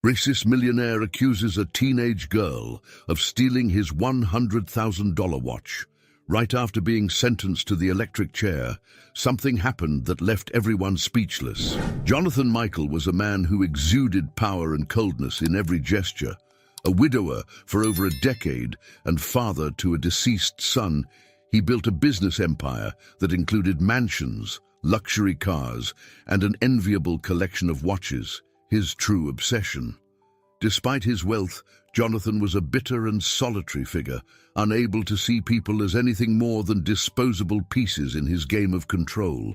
Racist millionaire accuses a teenage girl of stealing his $100,000 watch. Right after being sentenced to the electric chair, something happened that left everyone speechless. Jonathan Michael was a man who exuded power and coldness in every gesture. A widower for over a decade and father to a deceased son, he built a business empire that included mansions, luxury cars, and an enviable collection of watches, his true obsession. Despite his wealth, Jonathan was a bitter and solitary figure, unable to see people as anything more than disposable pieces in his game of control.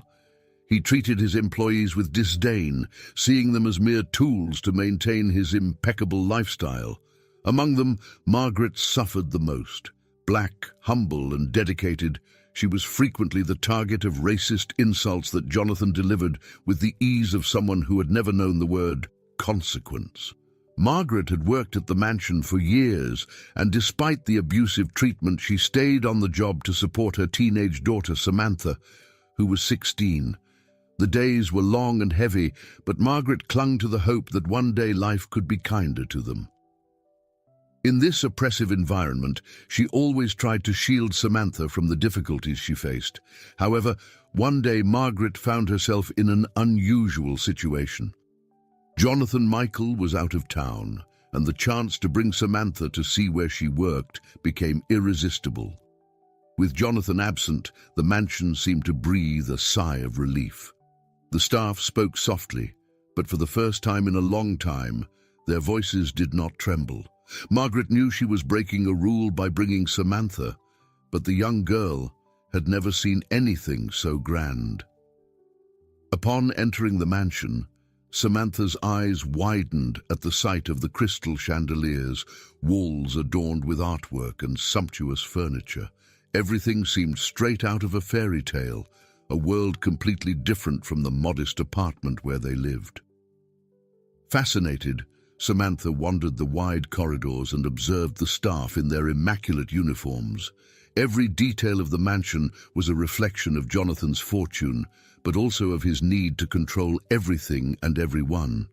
He treated his employees with disdain, seeing them as mere tools to maintain his impeccable lifestyle. Among them, Margaret suffered the most. Black, humble, and dedicated, she was frequently the target of racist insults that Jonathan delivered with the ease of someone who had never known the word consequence. Margaret had worked at the mansion for years, and despite the abusive treatment, she stayed on the job to support her teenage daughter, Samantha, who was 16. The days were long and heavy, but Margaret clung to the hope that one day life could be kinder to them. In this oppressive environment, she always tried to shield Samantha from the difficulties she faced. However, one day Margaret found herself in an unusual situation. Jonathan Michael was out of town, and the chance to bring Samantha to see where she worked became irresistible. With Jonathan absent, the mansion seemed to breathe a sigh of relief. The staff spoke softly, but for the first time in a long time, their voices did not tremble. Margaret knew she was breaking a rule by bringing Samantha, but the young girl had never seen anything so grand. Upon entering the mansion, Samantha's eyes widened at the sight of the crystal chandeliers, walls adorned with artwork and sumptuous furniture. Everything seemed straight out of a fairy tale, a world completely different from the modest apartment where they lived. Fascinated, Samantha wandered the wide corridors and observed the staff in their immaculate uniforms. Every detail of the mansion was a reflection of Jonathan's fortune, but also of his need to control everything and everyone.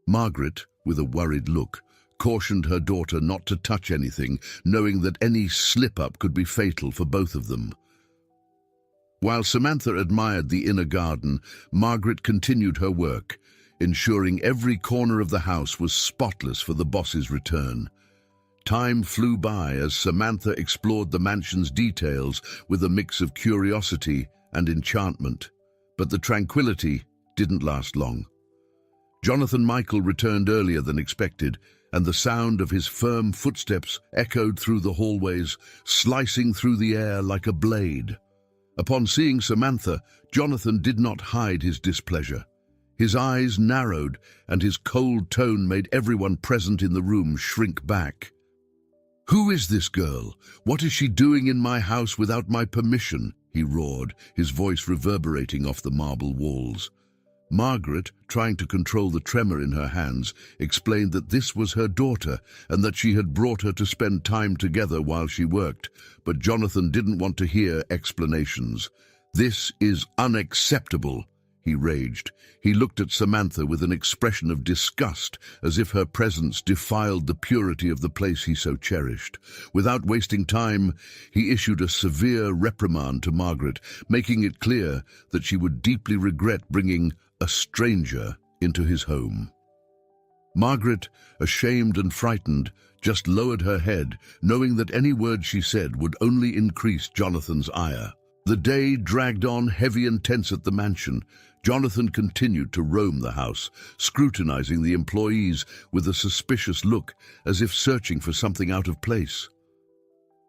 Margaret, with a worried look, cautioned her daughter not to touch anything, knowing that any slip-up could be fatal for both of them. While Samantha admired the inner garden, Margaret continued her work, ensuring every corner of the house was spotless for the boss's return. Time flew by as Samantha explored the mansion's details with a mix of curiosity and enchantment, but the tranquility didn't last long. Jonathan Michael returned earlier than expected, and the sound of his firm footsteps echoed through the hallways, slicing through the air like a blade. Upon seeing Samantha, Jonathan did not hide his displeasure. His eyes narrowed, and his cold tone made everyone present in the room shrink back. "Who is this girl? What is she doing in my house without my permission?" he roared, his voice reverberating off the marble walls. Margaret, trying to control the tremor in her hands, explained that this was her daughter and that she had brought her to spend time together while she worked, but Jonathan didn't want to hear explanations. "This is unacceptable," he raged. He looked at Samantha with an expression of disgust, as if her presence defiled the purity of the place he so cherished. Without wasting time, he issued a severe reprimand to Margaret, making it clear that she would deeply regret bringing a stranger into his home. Margaret, ashamed and frightened, just lowered her head, knowing that any word she said would only increase Jonathan's ire. The day dragged on heavy and tense at the mansion. Jonathan continued to roam the house, scrutinizing the employees with a suspicious look, as if searching for something out of place.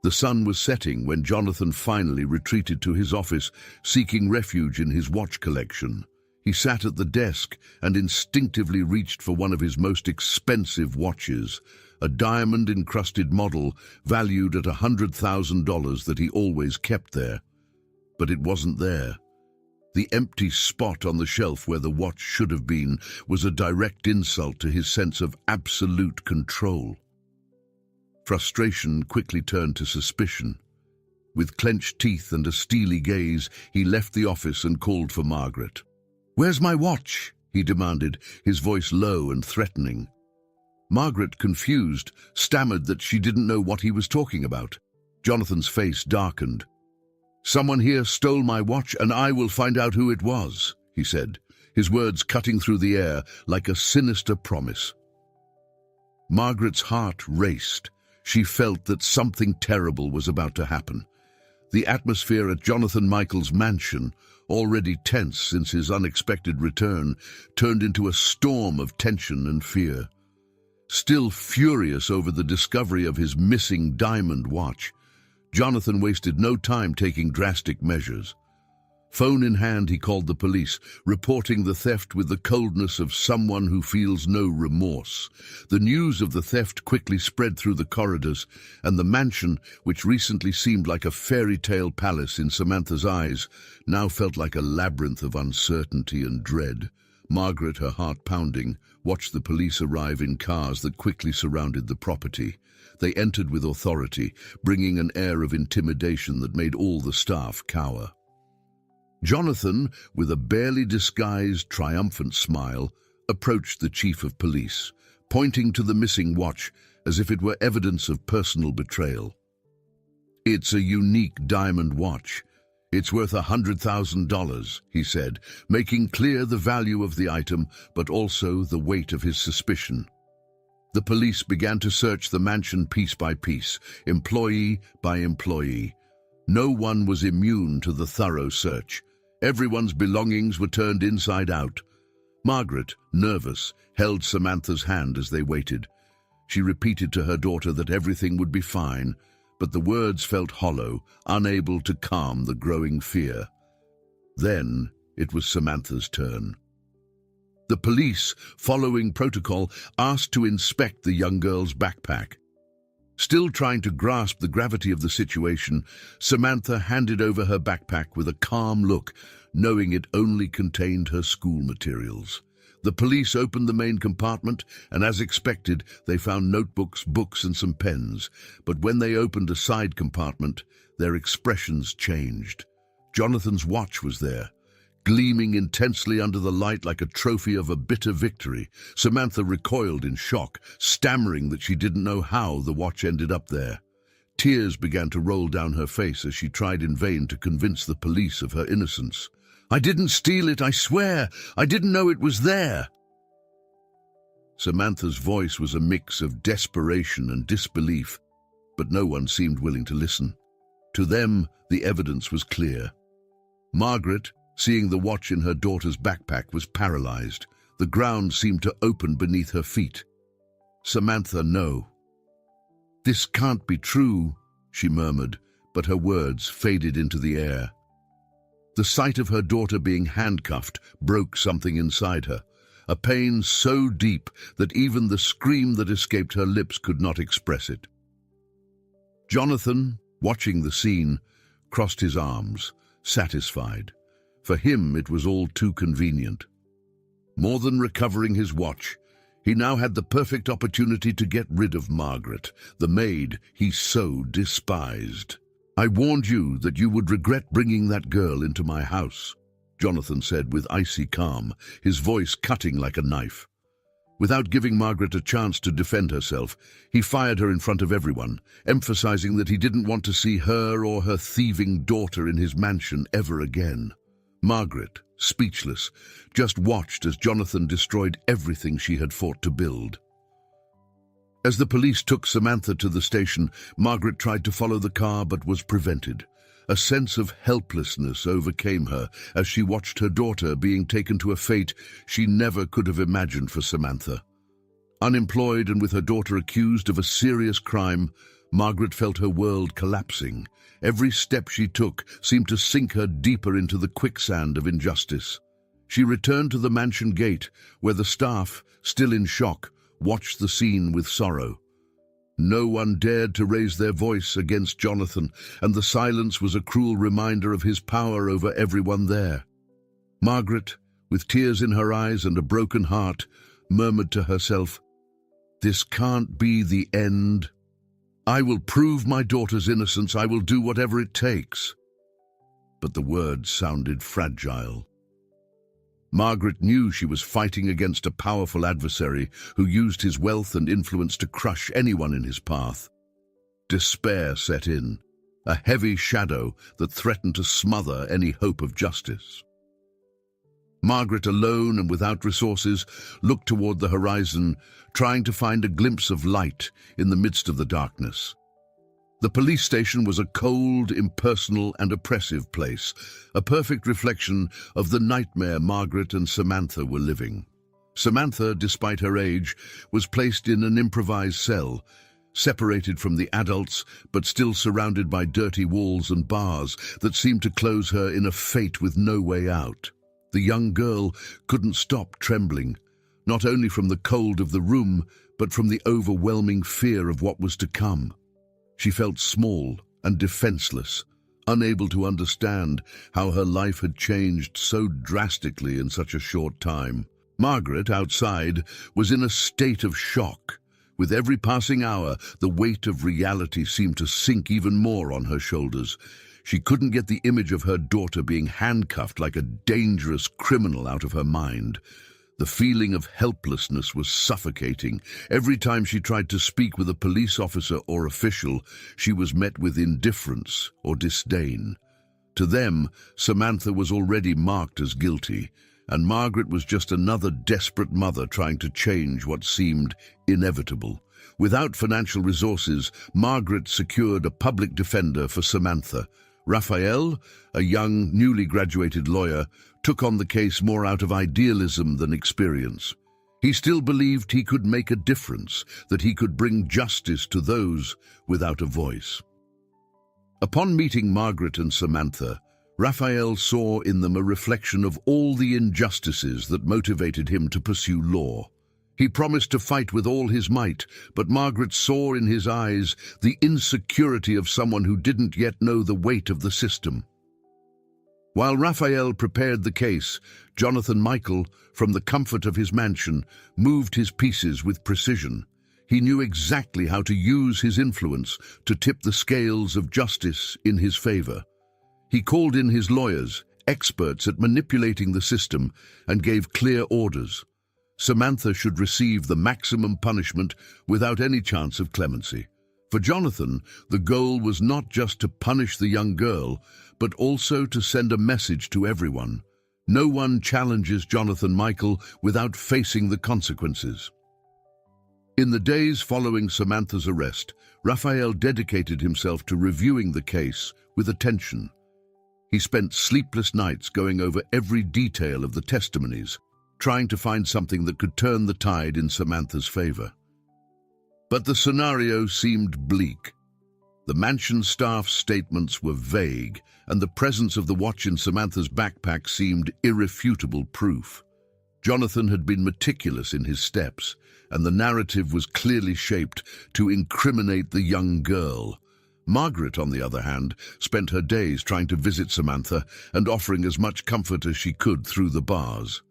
The sun was setting when Jonathan finally retreated to his office, seeking refuge in his watch collection. He sat at the desk and instinctively reached for one of his most expensive watches, a diamond-encrusted model valued at $100,000 that he always kept there. But it wasn't there. The empty spot on the shelf where the watch should have been was a direct insult to his sense of absolute control. Frustration quickly turned to suspicion. With clenched teeth and a steely gaze, he left the office and called for Margaret. "Where's my watch?" he demanded, his voice low and threatening. Margaret, confused, stammered that she didn't know what he was talking about. Jonathan's face darkened. "Someone here stole my watch, and I will find out who it was," he said, his words cutting through the air like a sinister promise. Margaret's heart raced. She felt that something terrible was about to happen. The atmosphere at Jonathan Michael's mansion, already tense since his unexpected return, turned into a storm of tension and fear. Still furious over the discovery of his missing diamond watch, Jonathan wasted no time taking drastic measures. Phone in hand, he called the police, reporting the theft with the coldness of someone who feels no remorse. The news of the theft quickly spread through the corridors, and the mansion, which recently seemed like a fairy tale palace in Samantha's eyes, now felt like a labyrinth of uncertainty and dread. Margaret, her heart pounding, watched the police arrive in cars that quickly surrounded the property. They entered with authority, bringing an air of intimidation that made all the staff cower. Jonathan, with a barely disguised, triumphant smile, approached the chief of police, pointing to the missing watch as if it were evidence of personal betrayal. "It's a unique diamond watch. It's worth $100,000, he said, making clear the value of the item, but also the weight of his suspicion. The police began to search the mansion piece by piece, employee by employee. No one was immune to the thorough search. Everyone's belongings were turned inside out. Margaret, nervous, held Samantha's hand as they waited. She repeated to her daughter that everything would be fine, but the words felt hollow, unable to calm the growing fear. Then it was Samantha's turn. The police, following protocol, asked to inspect the young girl's backpack. Still trying to grasp the gravity of the situation, Samantha handed over her backpack with a calm look, knowing it only contained her school materials. The police opened the main compartment, and as expected, they found notebooks, books, and some pens. But when they opened a side compartment, their expressions changed. Jonathan's watch was there, gleaming intensely under the light like a trophy of a bitter victory. Samantha recoiled in shock, stammering that she didn't know how the watch ended up there. Tears began to roll down her face as she tried in vain to convince the police of her innocence. "I didn't steal it, I swear! I didn't know it was there!" Samantha's voice was a mix of desperation and disbelief, but no one seemed willing to listen. To them, the evidence was clear. Margaret, seeing the watch in her daughter's backpack, was paralyzed. The ground seemed to open beneath her feet. "Samantha, no." "This can't be true," she murmured, but her words faded into the air. The sight of her daughter being handcuffed broke something inside her, a pain so deep that even the scream that escaped her lips could not express it. Jonathan, watching the scene, crossed his arms, satisfied. For him, it was all too convenient. More than recovering his watch, he now had the perfect opportunity to get rid of Margaret, the maid he so despised. "I warned you that you would regret bringing that girl into my house," Jonathan said with icy calm, his voice cutting like a knife. Without giving Margaret a chance to defend herself, he fired her in front of everyone, emphasizing that he didn't want to see her or her thieving daughter in his mansion ever again. Margaret, speechless, just watched as Jonathan destroyed everything she had fought to build. As the police took Samantha to the station, Margaret tried to follow the car but was prevented. A sense of helplessness overcame her as she watched her daughter being taken to a fate she never could have imagined for Samantha. Unemployed and with her daughter accused of a serious crime, Margaret felt her world collapsing. Every step she took seemed to sink her deeper into the quicksand of injustice. She returned to the mansion gate, where the staff, still in shock, watched the scene with sorrow. No one dared to raise their voice against Jonathan, and the silence was a cruel reminder of his power over everyone there. Margaret, with tears in her eyes and a broken heart, murmured to herself, "This can't be the end. I will prove my daughter's innocence. I will do whatever it takes." But the words sounded fragile. Margaret knew she was fighting against a powerful adversary who used his wealth and influence to crush anyone in his path. Despair set in, a heavy shadow that threatened to smother any hope of justice. Margaret, alone and without resources, looked toward the horizon, trying to find a glimpse of light in the midst of the darkness. The police station was a cold, impersonal, and oppressive place, a perfect reflection of the nightmare Margaret and Samantha were living. Samantha, despite her age, was placed in an improvised cell, separated from the adults, but still surrounded by dirty walls and bars that seemed to close her in a fate with no way out. The young girl couldn't stop trembling, not only from the cold of the room, but from the overwhelming fear of what was to come. She felt small and defenseless, unable to understand how her life had changed so drastically in such a short time. Margaret, outside, was in a state of shock. With every passing hour, the weight of reality seemed to sink even more on her shoulders. She couldn't get the image of her daughter being handcuffed like a dangerous criminal out of her mind. The feeling of helplessness was suffocating. Every time she tried to speak with a police officer or official, she was met with indifference or disdain. To them, Samantha was already marked as guilty, and Margaret was just another desperate mother trying to change what seemed inevitable. Without financial resources, Margaret secured a public defender for Samantha. Raphael, a young, newly graduated lawyer, took on the case more out of idealism than experience. He still believed he could make a difference, that he could bring justice to those without a voice. Upon meeting Margaret and Samantha, Raphael saw in them a reflection of all the injustices that motivated him to pursue law. He promised to fight with all his might, but Margaret saw in his eyes the insecurity of someone who didn't yet know the weight of the system. While Raphael prepared the case, Jonathan Michael, from the comfort of his mansion, moved his pieces with precision. He knew exactly how to use his influence to tip the scales of justice in his favor. He called in his lawyers, experts at manipulating the system, and gave clear orders. Samantha should receive the maximum punishment without any chance of clemency. For Jonathan, the goal was not just to punish the young girl, but also to send a message to everyone. No one challenges Jonathan Michael without facing the consequences. In the days following Samantha's arrest, Raphael dedicated himself to reviewing the case with attention. He spent sleepless nights going over every detail of the testimonies, trying to find something that could turn the tide in Samantha's favor. But the scenario seemed bleak. The mansion staff's statements were vague, and the presence of the watch in Samantha's backpack seemed irrefutable proof. Jonathan had been meticulous in his steps, and the narrative was clearly shaped to incriminate the young girl. Margaret, on the other hand, spent her days trying to visit Samantha and offering as much comfort as she could through the bars.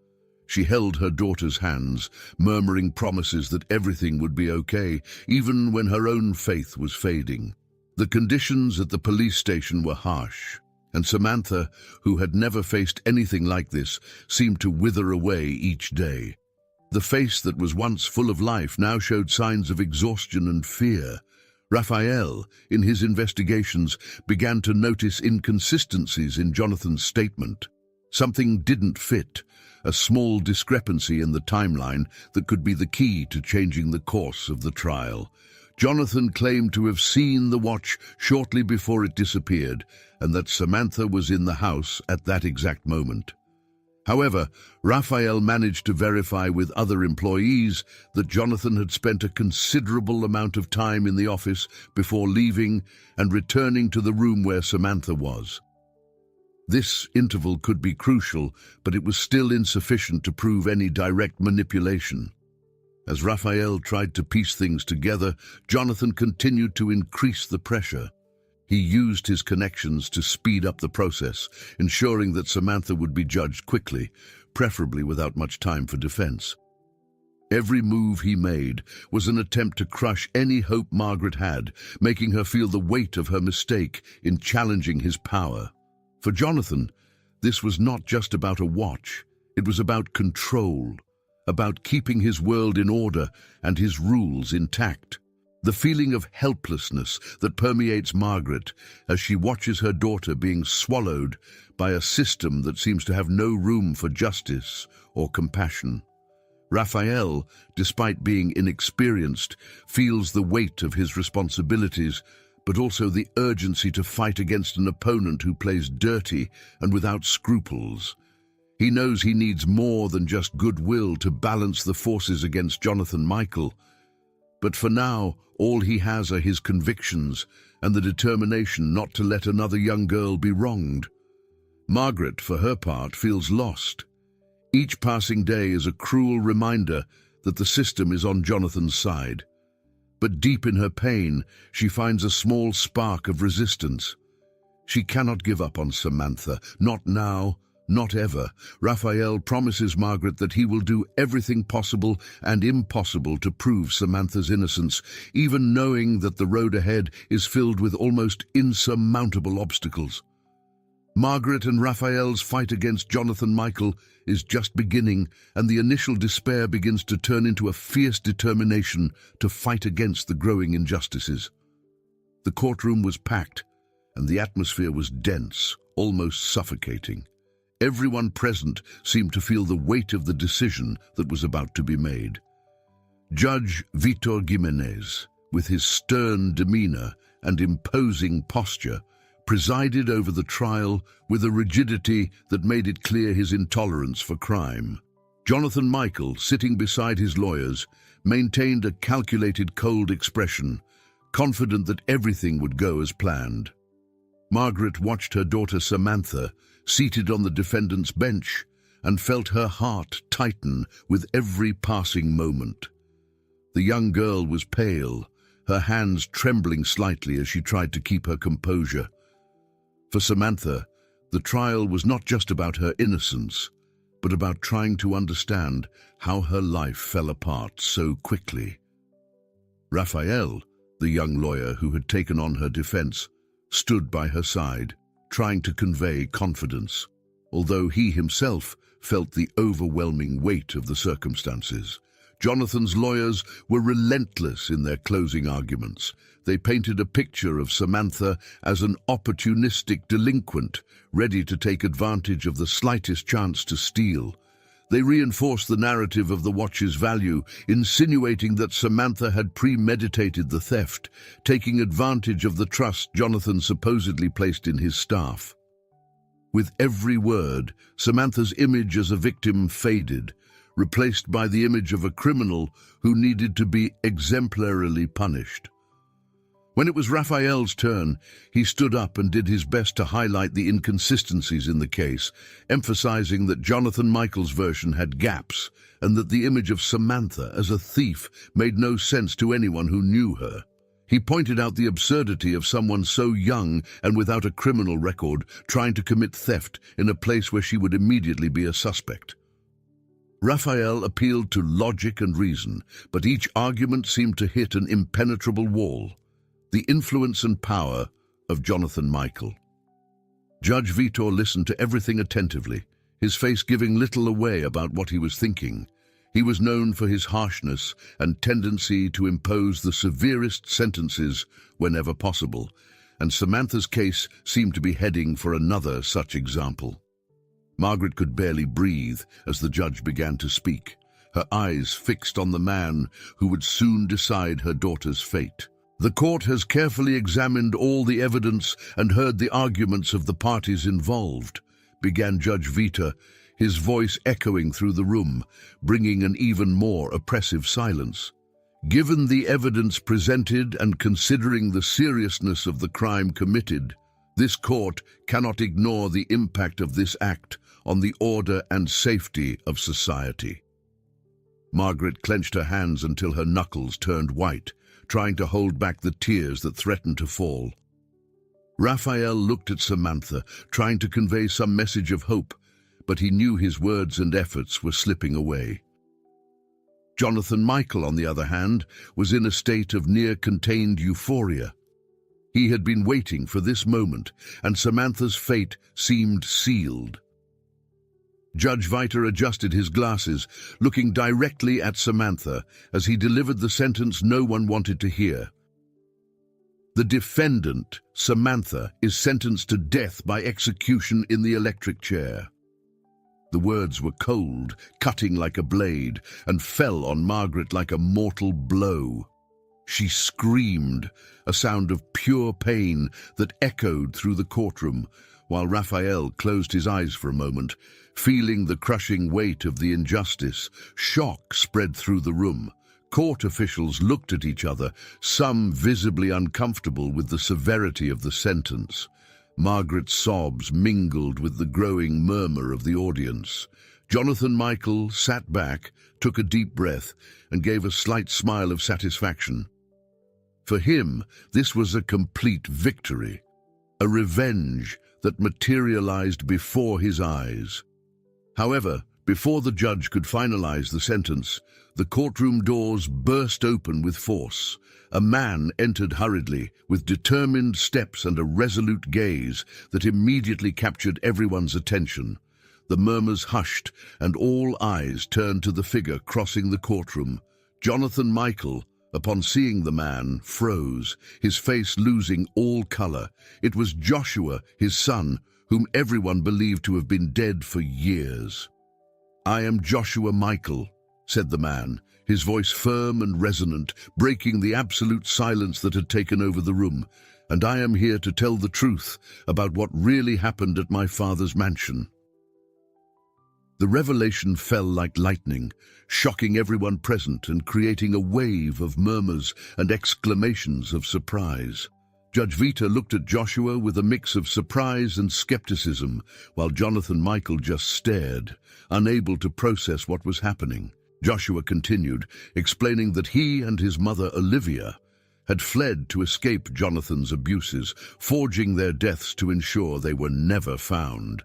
She held her daughter's hands, murmuring promises that everything would be okay, even when her own faith was fading. The conditions at the police station were harsh, and Samantha, who had never faced anything like this, seemed to wither away each day. The face that was once full of life now showed signs of exhaustion and fear. Raphael, in his investigations, began to notice inconsistencies in Jonathan's statement. Something didn't fit, a small discrepancy in the timeline that could be the key to changing the course of the trial. Jonathan claimed to have seen the watch shortly before it disappeared, and that Samantha was in the house at that exact moment. However, Raphael managed to verify with other employees that Jonathan had spent a considerable amount of time in the office before leaving and returning to the room where Samantha was. This interval could be crucial, but it was still insufficient to prove any direct manipulation. As Raphael tried to piece things together, Jonathan continued to increase the pressure. He used his connections to speed up the process, ensuring that Samantha would be judged quickly, preferably without much time for defense. Every move he made was an attempt to crush any hope Margaret had, making her feel the weight of her mistake in challenging his power. For Jonathan, this was not just about a watch. It was about control, about keeping his world in order and his rules intact. The feeling of helplessness that permeates Margaret as she watches her daughter being swallowed by a system that seems to have no room for justice or compassion. Raphael, despite being inexperienced, feels the weight of his responsibilities, but also the urgency to fight against an opponent who plays dirty and without scruples. He knows he needs more than just goodwill to balance the forces against Jonathan Michael. But for now, all he has are his convictions and the determination not to let another young girl be wronged. Margaret, for her part, feels lost. Each passing day is a cruel reminder that the system is on Jonathan's side. But deep in her pain, she finds a small spark of resistance. She cannot give up on Samantha, not now, not ever. Raphael promises Margaret that he will do everything possible and impossible to prove Samantha's innocence, even knowing that the road ahead is filled with almost insurmountable obstacles. Margaret and Raphael's fight against Jonathan Michael is just beginning, and the initial despair begins to turn into a fierce determination to fight against the growing injustices. The courtroom was packed, and the atmosphere was dense, almost suffocating. Everyone present seemed to feel the weight of the decision that was about to be made. Judge Vitor Gimenez, with his stern demeanor and imposing posture, presided over the trial with a rigidity that made it clear his intolerance for crime. Jonathan Michael, sitting beside his lawyers, maintained a calculated, cold expression, confident that everything would go as planned. Margaret watched her daughter Samantha, seated on the defendant's bench, and felt her heart tighten with every passing moment. The young girl was pale, her hands trembling slightly as she tried to keep her composure. For Samantha, the trial was not just about her innocence, but about trying to understand how her life fell apart so quickly. Raphael, the young lawyer who had taken on her defense, stood by her side, trying to convey confidence, although he himself felt the overwhelming weight of the circumstances. Jonathan's lawyers were relentless in their closing arguments. They painted a picture of Samantha as an opportunistic delinquent, ready to take advantage of the slightest chance to steal. They reinforced the narrative of the watch's value, insinuating that Samantha had premeditated the theft, taking advantage of the trust Jonathan supposedly placed in his staff. With every word, Samantha's image as a victim faded, replaced by the image of a criminal who needed to be exemplarily punished. When it was Raphael's turn, he stood up and did his best to highlight the inconsistencies in the case, emphasizing that Jonathan Michael's version had gaps and that the image of Samantha as a thief made no sense to anyone who knew her. He pointed out the absurdity of someone so young and without a criminal record trying to commit theft in a place where she would immediately be a suspect. Raphael appealed to logic and reason, but each argument seemed to hit an impenetrable wall: the influence and power of Jonathan Michael. Judge Vitor listened to everything attentively, his face giving little away about what he was thinking. He was known for his harshness and tendency to impose the severest sentences whenever possible, and Samantha's case seemed to be heading for another such example. Margaret could barely breathe as the judge began to speak, her eyes fixed on the man who would soon decide her daughter's fate. "The court has carefully examined all the evidence and heard the arguments of the parties involved," began Judge Vitor, his voice echoing through the room, bringing an even more oppressive silence. "Given the evidence presented and considering the seriousness of the crime committed, this court cannot ignore the impact of this act on the order and safety of society." Margaret clenched her hands until her knuckles turned white, trying to hold back the tears that threatened to fall. Raphael looked at Samantha, trying to convey some message of hope, but he knew his words and efforts were slipping away. Jonathan Michael, on the other hand, was in a state of near-contained euphoria. He had been waiting for this moment, and Samantha's fate seemed sealed. Judge Viter adjusted his glasses, looking directly at Samantha as he delivered the sentence no one wanted to hear. The defendant, Samantha, is sentenced to death by execution in the electric chair. The words were cold, cutting like a blade, and fell on Margaret like a mortal blow. She screamed, a sound of pure pain that echoed through the courtroom, while Raphael closed his eyes for a moment, feeling the crushing weight of the injustice. Shock spread through the room. Court officials looked at each other, some visibly uncomfortable with the severity of the sentence. Margaret's sobs mingled with the growing murmur of the audience. Jonathan Michael sat back, took a deep breath, and gave a slight smile of satisfaction. For him, this was a complete victory, a revenge that materialized before his eyes. However, before the judge could finalize the sentence, the courtroom doors burst open with force. A man entered hurriedly, with determined steps and a resolute gaze that immediately captured everyone's attention. The murmurs hushed, and all eyes turned to the figure crossing the courtroom. Jonathan Michael, upon seeing the man, froze, his face losing all color. It was Joshua, his son, whom everyone believed to have been dead for years. "I am Joshua Michael," said the man, his voice firm and resonant, breaking the absolute silence that had taken over the room, "and I am here to tell the truth about what really happened at my father's mansion." The revelation fell like lightning, shocking everyone present and creating a wave of murmurs and exclamations of surprise. Judge Vita looked at Joshua with a mix of surprise and skepticism, while Jonathan Michael just stared, unable to process what was happening. Joshua continued, explaining that he and his mother Olivia had fled to escape Jonathan's abuses, forging their deaths to ensure they were never found.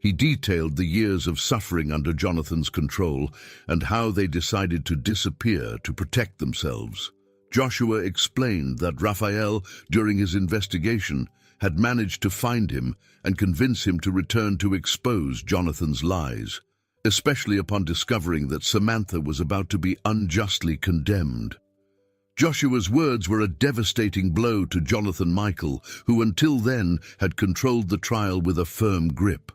He detailed the years of suffering under Jonathan's control and how they decided to disappear to protect themselves. Joshua explained that Raphael, during his investigation, had managed to find him and convince him to return to expose Jonathan's lies, especially upon discovering that Samantha was about to be unjustly condemned. Joshua's words were a devastating blow to Jonathan Michael, who until then had controlled the trial with a firm grip.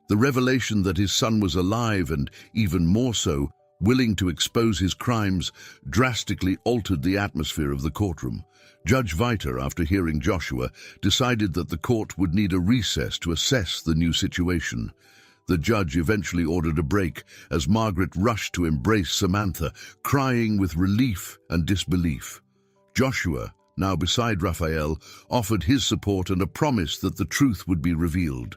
The revelation that his son was alive and, even more so, willing to expose his crimes, drastically altered the atmosphere of the courtroom. Judge Viter, after hearing Joshua, decided that the court would need a recess to assess the new situation. The judge eventually ordered a break as Margaret rushed to embrace Samantha, crying with relief and disbelief. Joshua, now beside Raphael, offered his support and a promise that the truth would be revealed.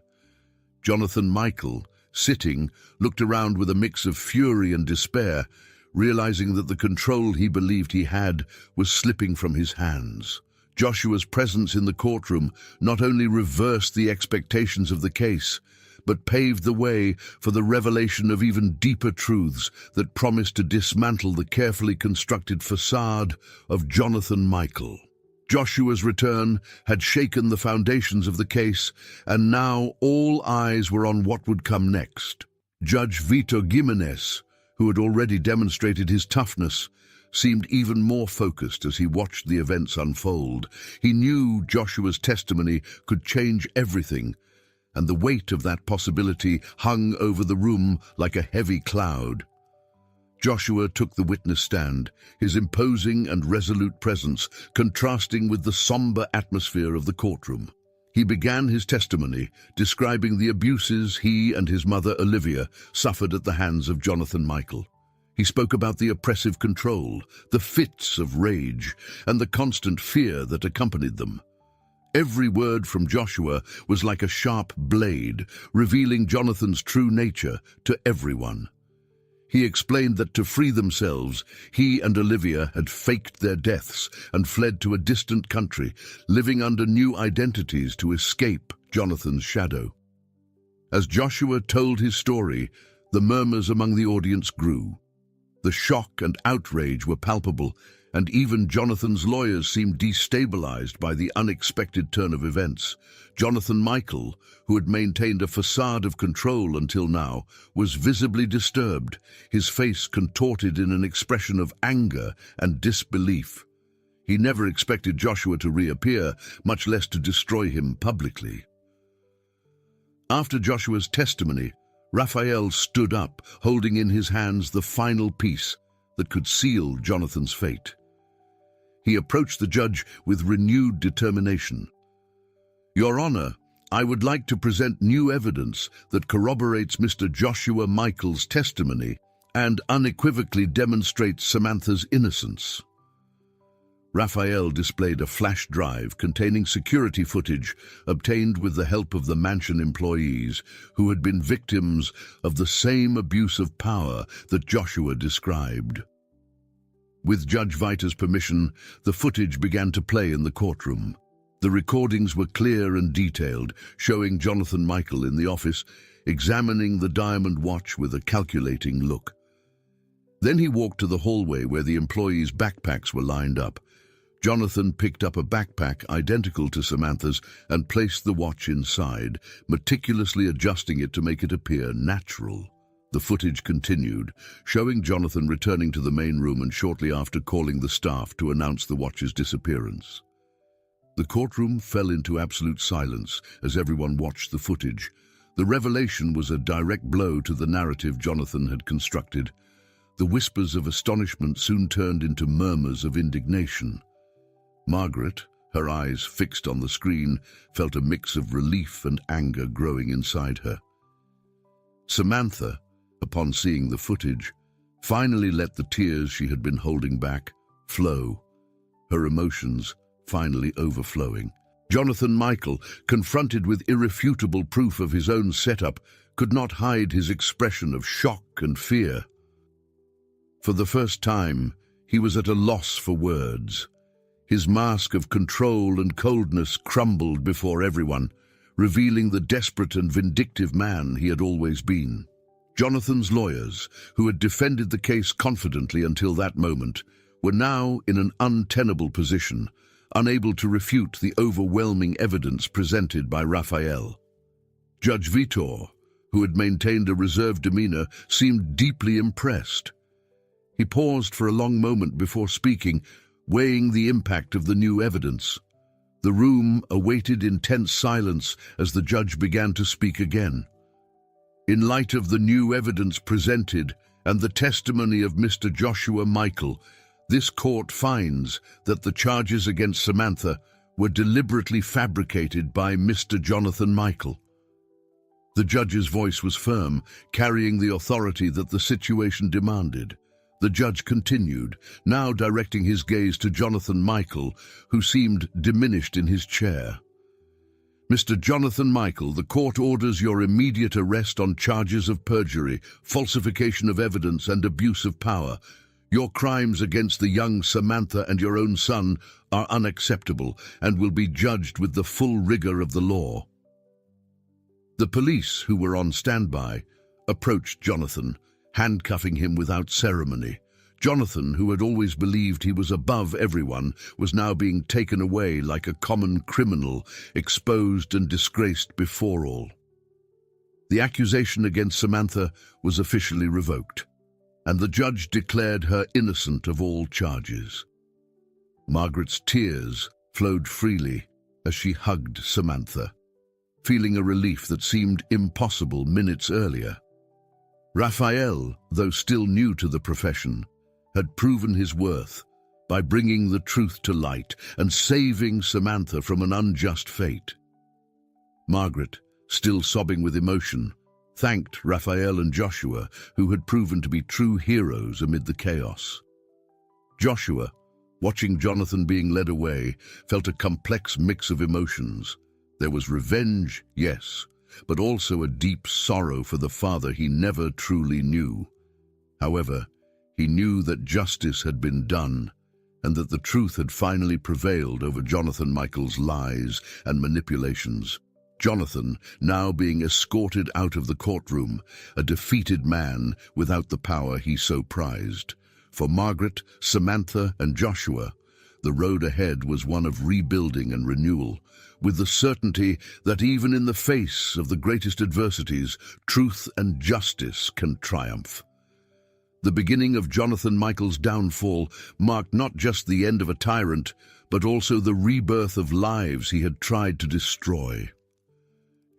Jonathan Michael, sitting, looked around with a mix of fury and despair, realizing that the control he believed he had was slipping from his hands. Joshua's presence in the courtroom not only reversed the expectations of the case, but paved the way for the revelation of even deeper truths that promised to dismantle the carefully constructed facade of Jonathan Michael. Joshua's return had shaken the foundations of the case, and now all eyes were on what would come next. Judge Vito Gimenez, who had already demonstrated his toughness, seemed even more focused as he watched the events unfold. He knew Joshua's testimony could change everything, and the weight of that possibility hung over the room like a heavy cloud. Joshua took the witness stand, his imposing and resolute presence contrasting with the somber atmosphere of the courtroom. He began his testimony, describing the abuses he and his mother Olivia suffered at the hands of Jonathan Michael. He spoke about the oppressive control, the fits of rage, and the constant fear that accompanied them. Every word from Joshua was like a sharp blade, revealing Jonathan's true nature to everyone. He explained that to free themselves, he and Olivia had faked their deaths and fled to a distant country, living under new identities to escape Jonathan's shadow. As Joshua told his story, the murmurs among the audience grew. The shock and outrage were palpable, and even Jonathan's lawyers seemed destabilized by the unexpected turn of events. Jonathan Michael, who had maintained a facade of control until now, was visibly disturbed, his face contorted in an expression of anger and disbelief. He never expected Joshua to reappear, much less to destroy him publicly. After Joshua's testimony, Raphael stood up, holding in his hands the final piece that could seal Jonathan's fate. He approached the judge with renewed determination. "Your Honor, I would like to present new evidence that corroborates Mr. Joshua Michael's testimony and unequivocally demonstrates Samantha's innocence." Raphael displayed a flash drive containing security footage obtained with the help of the mansion employees who had been victims of the same abuse of power that Joshua described. With Judge Vita's permission, the footage began to play in the courtroom. The recordings were clear and detailed, showing Jonathan Michael in the office, examining the diamond watch with a calculating look. Then he walked to the hallway where the employees' backpacks were lined up. Jonathan picked up a backpack identical to Samantha's and placed the watch inside, meticulously adjusting it to make it appear natural. The footage continued, showing Jonathan returning to the main room and shortly after calling the staff to announce the watch's disappearance. The courtroom fell into absolute silence as everyone watched the footage. The revelation was a direct blow to the narrative Jonathan had constructed. The whispers of astonishment soon turned into murmurs of indignation. Margaret, her eyes fixed on the screen, felt a mix of relief and anger growing inside her. Samantha, upon seeing the footage, finally let the tears she had been holding back flow, her emotions finally overflowing. Jonathan Michael, confronted with irrefutable proof of his own setup, could not hide his expression of shock and fear. For the first time, he was at a loss for words. His mask of control and coldness crumbled before everyone, revealing the desperate and vindictive man he had always been. Jonathan's lawyers, who had defended the case confidently until that moment, were now in an untenable position, unable to refute the overwhelming evidence presented by Raphael. Judge Vitor, who had maintained a reserved demeanor, seemed deeply impressed. He paused for a long moment before speaking, weighing the impact of the new evidence. The room awaited intense silence as the judge began to speak again. "In light of the new evidence presented and the testimony of Mr. Joshua Michael, this court finds that the charges against Samantha were deliberately fabricated by Mr. Jonathan Michael." The judge's voice was firm, carrying the authority that the situation demanded. The judge continued, now directing his gaze to Jonathan Michael, who seemed diminished in his chair. "Mr. Jonathan Michael, the court orders your immediate arrest on charges of perjury, falsification of evidence, and abuse of power. Your crimes against the young Samantha and your own son are unacceptable and will be judged with the full rigor of the law." The police, who were on standby, approached Jonathan, handcuffing him without ceremony. Jonathan, who had always believed he was above everyone, was now being taken away like a common criminal, exposed and disgraced before all. The accusation against Samantha was officially revoked, and the judge declared her innocent of all charges. Margaret's tears flowed freely as she hugged Samantha, feeling a relief that seemed impossible minutes earlier. Raphael, though still new to the profession, had proven his worth by bringing the truth to light and saving Samantha from an unjust fate. Margaret, still sobbing with emotion, thanked Raphael and Joshua, who had proven to be true heroes amid the chaos. Joshua, watching Jonathan being led away, felt a complex mix of emotions. There was revenge, yes, but also a deep sorrow for the father he never truly knew. However, he knew that justice had been done, and that the truth had finally prevailed over Jonathan Michael's lies and manipulations. Jonathan, now being escorted out of the courtroom, a defeated man without the power he so prized, For Margaret, Samantha, and Joshua, the road ahead was one of rebuilding and renewal, with the certainty that even in the face of the greatest adversities, truth and justice can triumph. The beginning of Jonathan Michael's downfall marked not just the end of a tyrant, but also the rebirth of lives he had tried to destroy.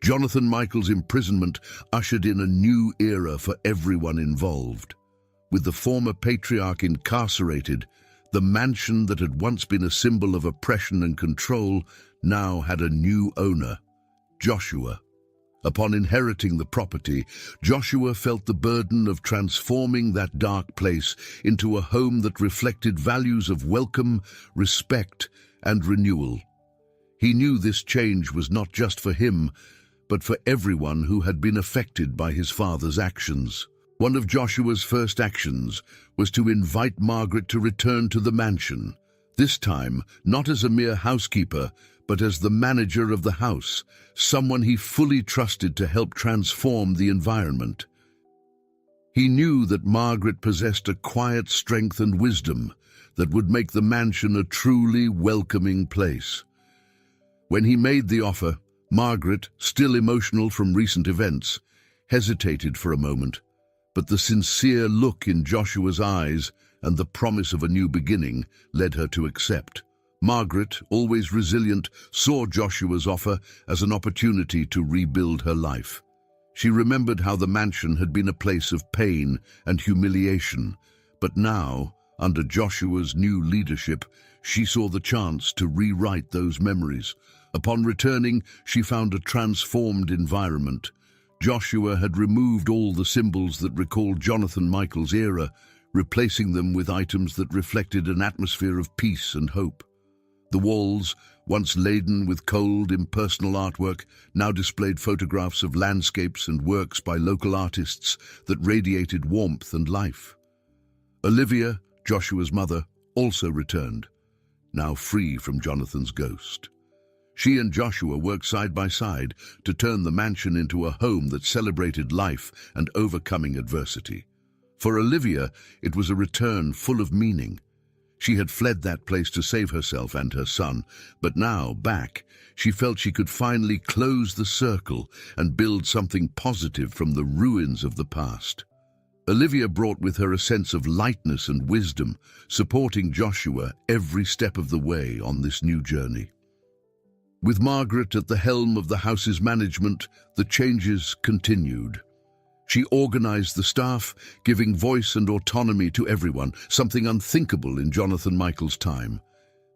Jonathan Michael's imprisonment ushered in a new era for everyone involved. With the former patriarch incarcerated, the mansion that had once been a symbol of oppression and control now had a new owner, Joshua. Upon inheriting the property, Joshua felt the burden of transforming that dark place into a home that reflected values of welcome, respect, and renewal. He knew this change was not just for him, but for everyone who had been affected by his father's actions. One of Joshua's first actions was to invite Margaret to return to the mansion, this time not as a mere housekeeper, but as the manager of the house, someone he fully trusted to help transform the environment. He knew that Margaret possessed a quiet strength and wisdom that would make the mansion a truly welcoming place. When he made the offer, Margaret, still emotional from recent events, hesitated for a moment, but the sincere look in Joshua's eyes and the promise of a new beginning led her to accept. Margaret, always resilient, saw Joshua's offer as an opportunity to rebuild her life. She remembered how the mansion had been a place of pain and humiliation, but now, under Joshua's new leadership, she saw the chance to rewrite those memories. Upon returning, she found a transformed environment. Joshua had removed all the symbols that recalled Jonathan Michael's era, replacing them with items that reflected an atmosphere of peace and hope. The walls, once laden with cold, impersonal artwork, now displayed photographs of landscapes and works by local artists that radiated warmth and life. Olivia, Joshua's mother, also returned, now free from Jonathan's ghost. She and Joshua worked side by side to turn the mansion into a home that celebrated life and overcoming adversity. For Olivia, it was a return full of meaning. She had fled that place to save herself and her son, but now, back, she felt she could finally close the circle and build something positive from the ruins of the past. Olivia brought with her a sense of lightness and wisdom, supporting Joshua every step of the way on this new journey. With Margaret at the helm of the house's management, the changes continued. She organized the staff, giving voice and autonomy to everyone, something unthinkable in Jonathan Michael's time.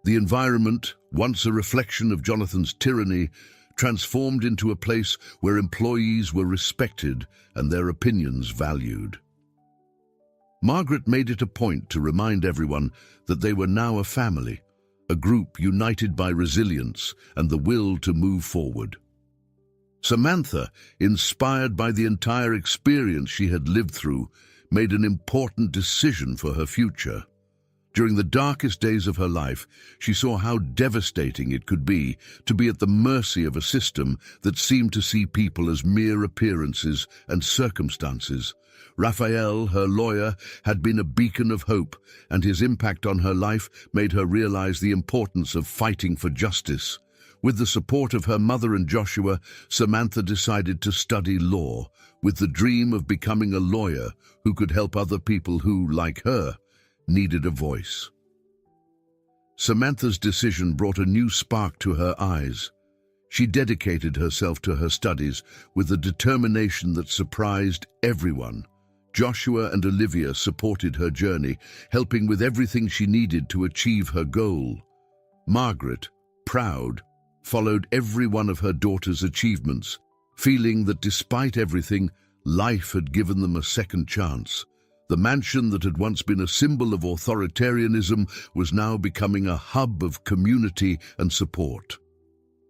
The environment, once a reflection of Jonathan's tyranny, transformed into a place where employees were respected and their opinions valued. Margaret made it a point to remind everyone that they were now a family, a group united by resilience and the will to move forward. Samantha, inspired by the entire experience she had lived through, made an important decision for her future. During the darkest days of her life, she saw how devastating it could be to be at the mercy of a system that seemed to see people as mere appearances and circumstances. Raphael, her lawyer, had been a beacon of hope, and his impact on her life made her realize the importance of fighting for justice. With the support of her mother and Joshua, Samantha decided to study law, with the dream of becoming a lawyer who could help other people who, like her, needed a voice. Samantha's decision brought a new spark to her eyes. She dedicated herself to her studies with a determination that surprised everyone. Joshua and Olivia supported her journey, helping with everything she needed to achieve her goal. Margaret, proud, followed every one of her daughter's achievements, feeling that despite everything, life had given them a second chance. The mansion that had once been a symbol of authoritarianism was now becoming a hub of community and support.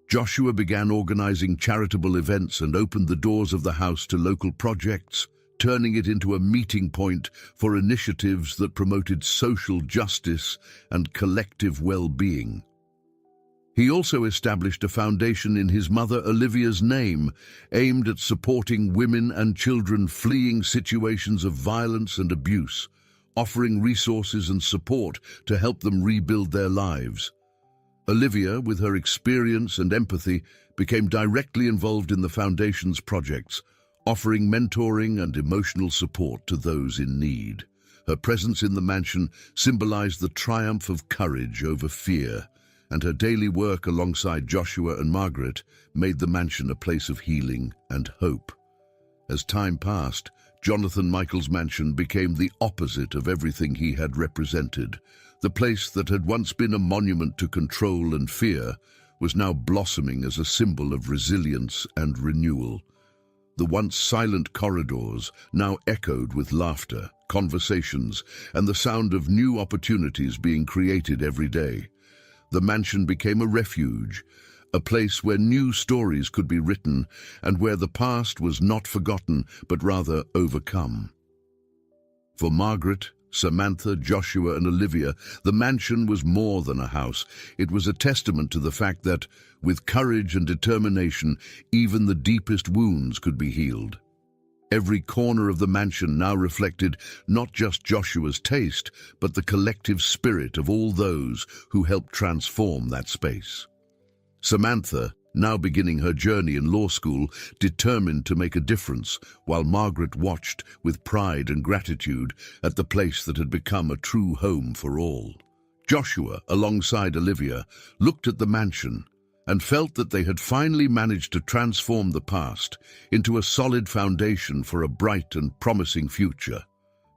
Joshua began organizing charitable events and opened the doors of the house to local projects, turning it into a meeting point for initiatives that promoted social justice and collective well-being. He also established a foundation in his mother Olivia's name, aimed at supporting women and children fleeing situations of violence and abuse, offering resources and support to help them rebuild their lives. Olivia, with her experience and empathy, became directly involved in the Foundation's projects, offering mentoring and emotional support to those in need. Her presence in the mansion symbolized the triumph of courage over fear, and her daily work alongside Joshua and Margaret made the mansion a place of healing and hope. As time passed, Jonathan Michael's mansion became the opposite of everything he had represented. The place that had once been a monument to control and fear was now blossoming as a symbol of resilience and renewal. The once silent corridors now echoed with laughter, conversations, and the sound of new opportunities being created every day. The mansion became a refuge, a place where new stories could be written and where the past was not forgotten but rather overcome. For Margaret, Samantha, Joshua, and Olivia, the mansion was more than a house. It was a testament to the fact that, with courage and determination, even the deepest wounds could be healed. Every corner of the mansion now reflected not just Joshua's taste, but the collective spirit of all those who helped transform that space. Samantha, now beginning her journey in law school, determined to make a difference, while Margaret watched with pride and gratitude at the place that had become a true home for all. Joshua, alongside Olivia, looked at the mansion and felt that they had finally managed to transform the past into a solid foundation for a bright and promising future.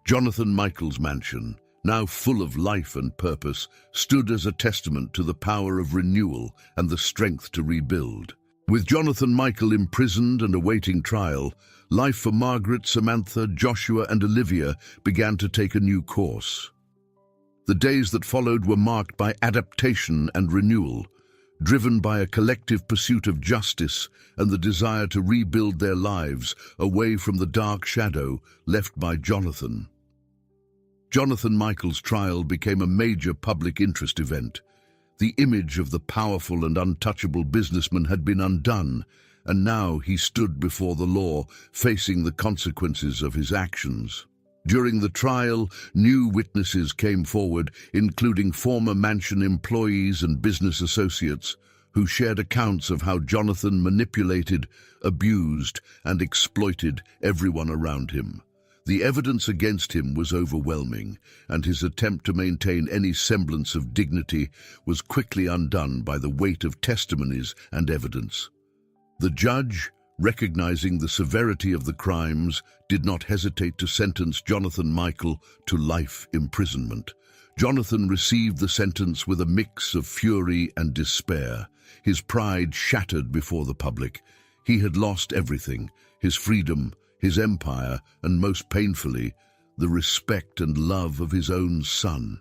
Jonathan Michael's mansion, now full of life and purpose, stood as a testament to the power of renewal and the strength to rebuild. With Jonathan Michael imprisoned and awaiting trial, life for Margaret, Samantha, Joshua, and Olivia began to take a new course. The days that followed were marked by adaptation and renewal, driven by a collective pursuit of justice and the desire to rebuild their lives away from the dark shadow left by Jonathan. Jonathan Michael's trial became a major public interest event. The image of the powerful and untouchable businessman had been undone, and now he stood before the law, facing the consequences of his actions. During the trial, new witnesses came forward, including former mansion employees and business associates, who shared accounts of how Jonathan manipulated, abused, and exploited everyone around him. The evidence against him was overwhelming, and his attempt to maintain any semblance of dignity was quickly undone by the weight of testimonies and evidence. The judge, recognizing the severity of the crimes, did not hesitate to sentence Jonathan Michael to life imprisonment. Jonathan received the sentence with a mix of fury and despair, his pride shattered before the public. He had lost everything: his freedom, his empire, and most painfully, the respect and love of his own son.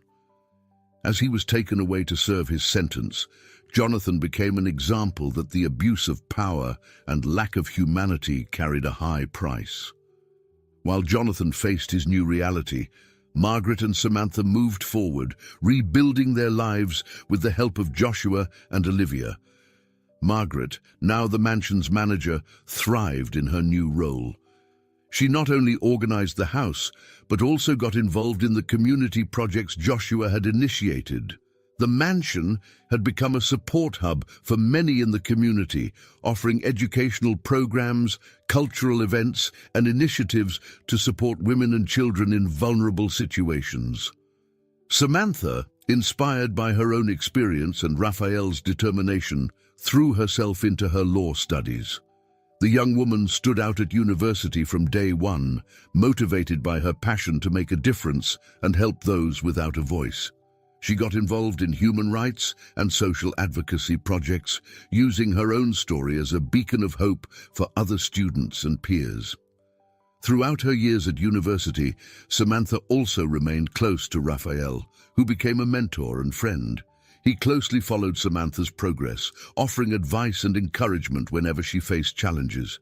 As he was taken away to serve his sentence, Jonathan became an example that the abuse of power and lack of humanity carried a high price. While Jonathan faced his new reality, Margaret and Samantha moved forward, rebuilding their lives with the help of Joshua and Olivia. Margaret, now the mansion's manager, thrived in her new role. She not only organized the house, but also got involved in the community projects Joshua had initiated. The mansion had become a support hub for many in the community, offering educational programs, cultural events, and initiatives to support women and children in vulnerable situations. Samantha, inspired by her own experience and Raphael's determination, threw herself into her law studies. The young woman stood out at university from day one, motivated by her passion to make a difference and help those without a voice. She got involved in human rights and social advocacy projects, using her own story as a beacon of hope for other students and peers. Throughout her years at university, Samantha also remained close to Raphael, who became a mentor and friend. He closely followed Samantha's progress, offering advice and encouragement whenever she faced challenges.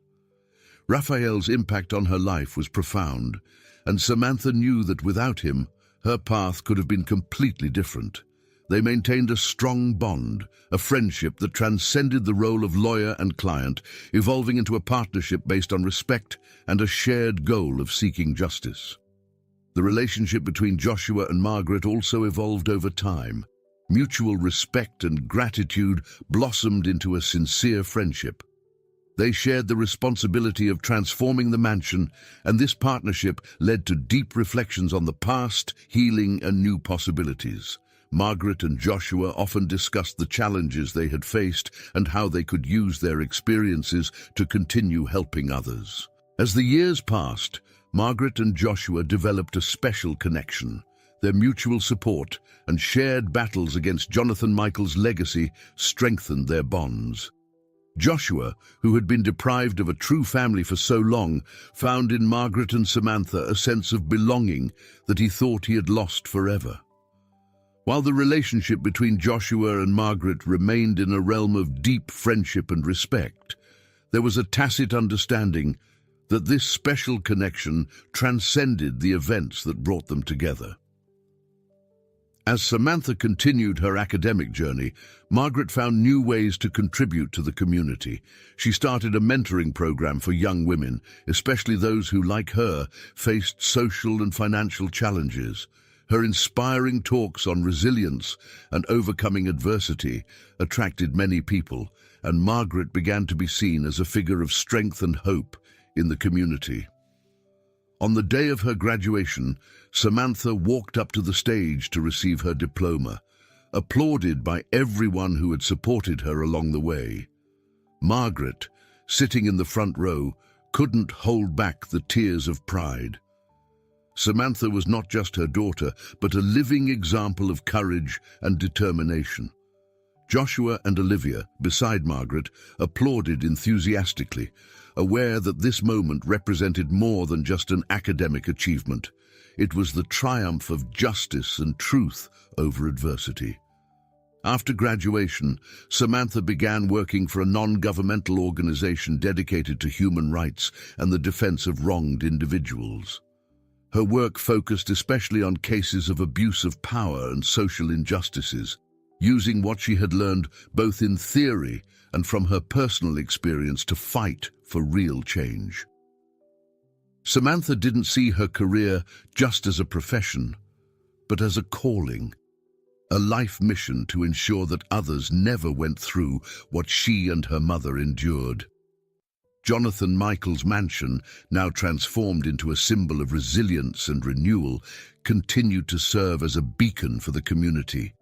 Raphael's impact on her life was profound, and Samantha knew that without him, her path could have been completely different. They maintained a strong bond, a friendship that transcended the role of lawyer and client, evolving into a partnership based on respect and a shared goal of seeking justice. The relationship between Joshua and Margaret also evolved over time. Mutual respect and gratitude blossomed into a sincere friendship. They shared the responsibility of transforming the mansion, and this partnership led to deep reflections on the past, healing, and new possibilities. Margaret and Joshua often discussed the challenges they had faced and how they could use their experiences to continue helping others. As the years passed, Margaret and Joshua developed a special connection. Their mutual support and shared battles against Jonathan Michael's legacy strengthened their bonds. Joshua, who had been deprived of a true family for so long, found in Margaret and Samantha a sense of belonging that he thought he had lost forever. While the relationship between Joshua and Margaret remained in a realm of deep friendship and respect, there was a tacit understanding that this special connection transcended the events that brought them together. As Samantha continued her academic journey, Margaret found new ways to contribute to the community. She started a mentoring program for young women, especially those who, like her, faced social and financial challenges. Her inspiring talks on resilience and overcoming adversity attracted many people, and Margaret began to be seen as a figure of strength and hope in the community. On the day of her graduation, Samantha walked up to the stage to receive her diploma, applauded by everyone who had supported her along the way. Margaret, sitting in the front row, couldn't hold back the tears of pride. Samantha was not just her daughter, but a living example of courage and determination. Joshua and Olivia, beside Margaret, applauded enthusiastically, aware that this moment represented more than just an academic achievement. It was the triumph of justice and truth over adversity. After graduation, Samantha began working for a non-governmental organization dedicated to human rights and the defense of wronged individuals. Her work focused especially on cases of abuse of power and social injustices, using what she had learned both in theory and from her personal experience to fight for real change. Samantha didn't see her career just as a profession, but as a calling, a life mission to ensure that others never went through what she and her mother endured. Jonathan Michael's mansion, now transformed into a symbol of resilience and renewal, continued to serve as a beacon for the community.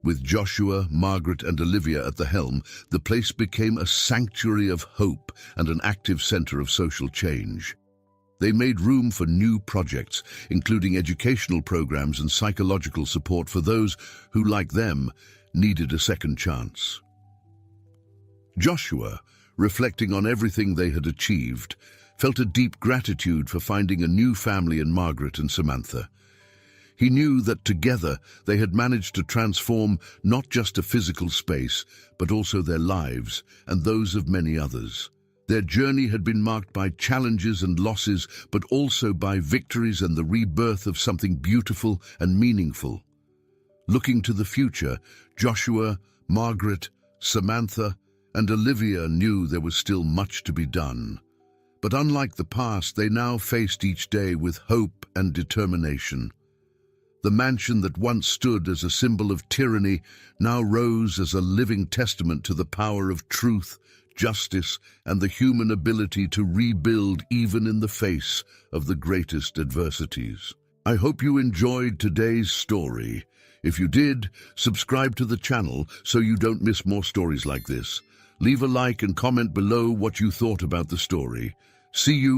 With Joshua, Margaret, and Olivia at the helm, the place became a sanctuary of hope and an active center of social change. They made room for new projects, including educational programs and psychological support for those who, like them, needed a second chance. Joshua, reflecting on everything they had achieved, felt a deep gratitude for finding a new family in Margaret and Samantha. He knew that together they had managed to transform not just a physical space, but also their lives and those of many others. Their journey had been marked by challenges and losses, but also by victories and the rebirth of something beautiful and meaningful. Looking to the future, Joshua, Margaret, Samantha, and Olivia knew there was still much to be done. But unlike the past, they now faced each day with hope and determination. The mansion that once stood as a symbol of tyranny now rose as a living testament to the power of truth, justice, and the human ability to rebuild even in the face of the greatest adversities. I hope you enjoyed today's story. If you did, subscribe to the channel so you don't miss more stories like this. Leave a like and comment below what you thought about the story. See you